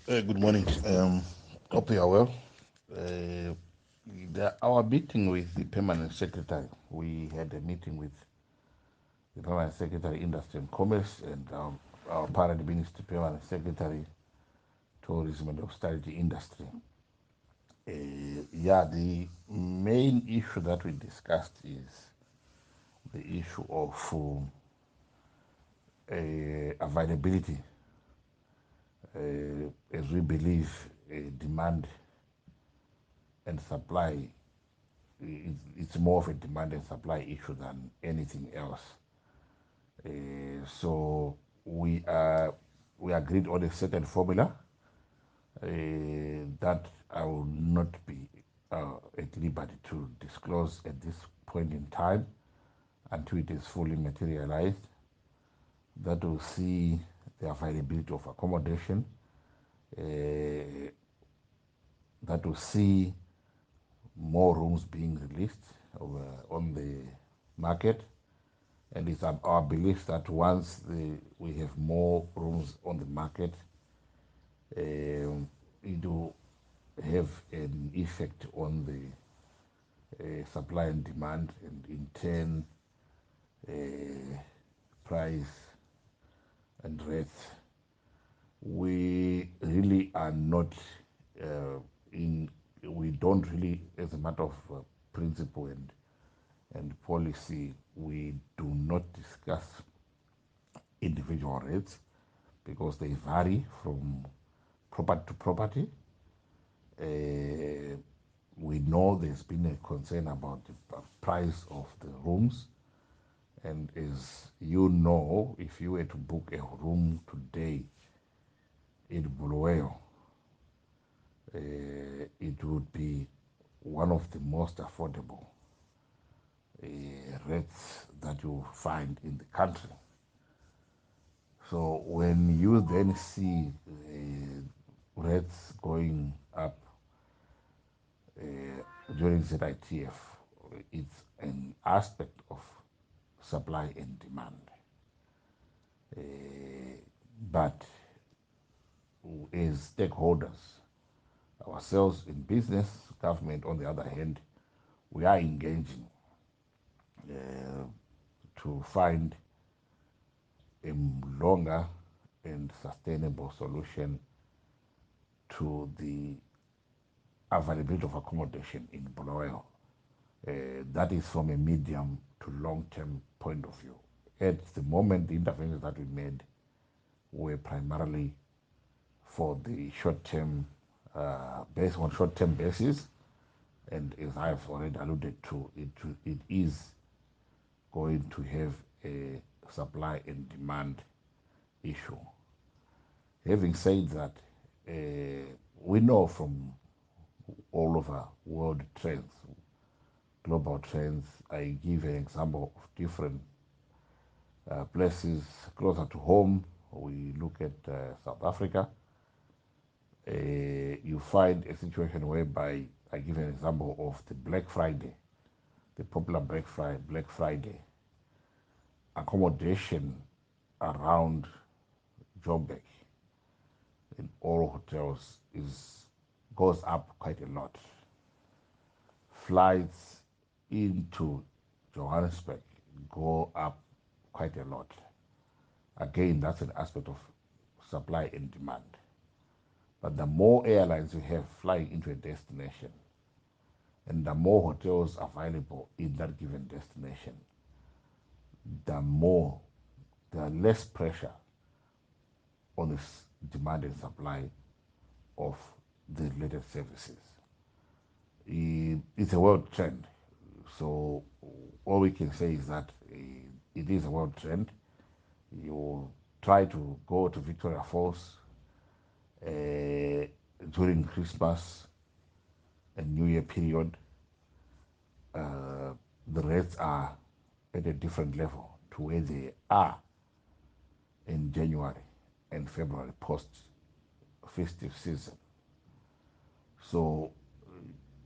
Good morning. Hope you are well. Our meeting with the permanent secretary, we had a meeting with the permanent secretary, Industry and Commerce, and our parent minister, permanent secretary, Tourism and Hospitality Industry. The main issue that we discussed is the issue of availability, as we believe demand and supply, it's more of a demand and supply issue than anything else. So we agreed on a certain formula that I will not be at liberty to disclose at this point in time until it is fully materialized. That will see the availability of accommodation, that will see more rooms being released on the market, and it's our belief that once we have more rooms on the market, it will have an effect on the supply and demand, and in turn price and rates. We really are not we don't really, as a matter of principle and policy, we do not discuss individual rates because they vary from property to property. We know there's been a concern about the price of the rooms, and as you know, if you were to book a room today in Bulawayo, it would be one of the most affordable rates that you find in the country. So when you then see rates going up during ZITF, it's an aspect of supply and demand. But as stakeholders, ourselves in business, government on the other hand, we are engaging to find a longer and sustainable solution to the availability of accommodation in Bulawayo. That is from a medium to long-term point of view. At the moment, the interventions that we made were primarily for the short-term, based on short-term basis, and as I've already alluded to, it is going to have a supply and demand issue. Having said that, we know from all over world trends, global trends. I give an example of different places closer to home. We look at South Africa. You find a situation whereby, I give an example of the Black Friday, the popular Black Friday. Accommodation around Joburg in all hotels goes up quite a lot. Flights into Johannesburg go up quite a lot. Again, that's an aspect of supply and demand. But the more airlines you have flying into a destination, and the more hotels available in that given destination, the less pressure on the demand and supply of the related services. It's a world trend. So all we can say is that it is a world trend. You try to go to Victoria Falls during Christmas and New Year period, the rates are at a different level to where they are in January and February post festive season. So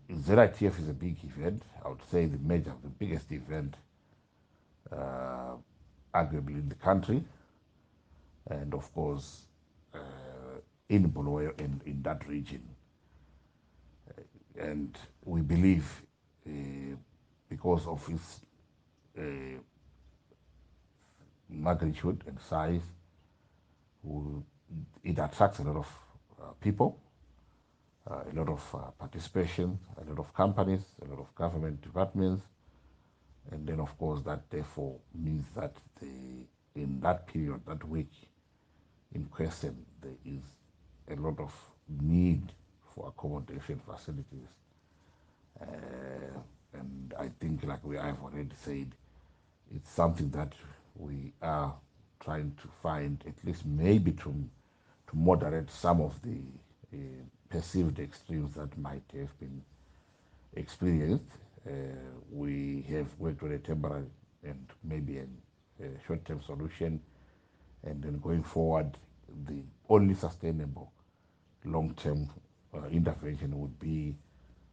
ZITF is a big event. I would say the biggest event arguably in the country. And of course, in Bulawayo and in that region. And we believe, because of its magnitude and size, it attracts a lot of people, a lot of participation, a lot of companies, a lot of government departments, and then of course that therefore means that in that period, that week in question, there is a lot of need for accommodation facilities. And I think, like I've already said, it's something that we are trying to find, at least maybe to moderate some of the perceived extremes that might have been experienced. We have worked on a temporary and maybe a short-term solution, and then going forward, the only sustainable long-term intervention would be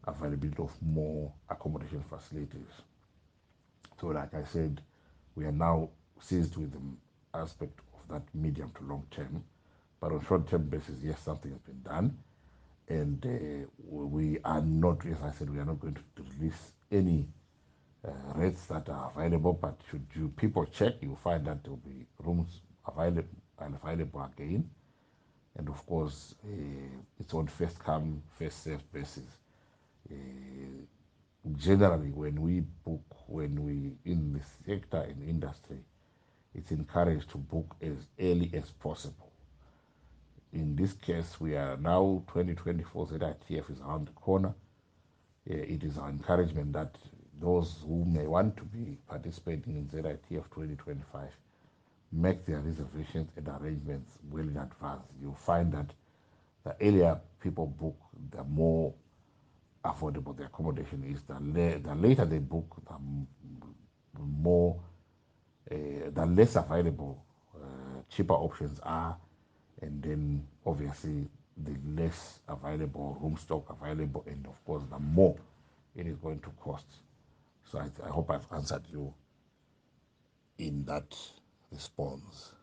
availability of more accommodation facilities. So like I said, we are now seized with the aspect of that medium to long term, but on short-term basis, yes, something has been done. And we are not, as I said, we are not going to release any rates that are available, but should you people check, you'll find that there will be rooms available again. And of course, it's on first come, first served basis. Generally, when we book, when we in the sector and industry, it's encouraged to book as early as possible. In this case, we are now 2024, ZITF is around the corner. It is our encouragement that those who may want to be participating in ZITF 2025 make their reservations and arrangements well in advance. You'll find that the earlier people book, the more affordable the accommodation is. The later they book, the less available cheaper options are, and then obviously the less available room stock available, and of course the more it is going to cost. So I hope I've answered you in that response.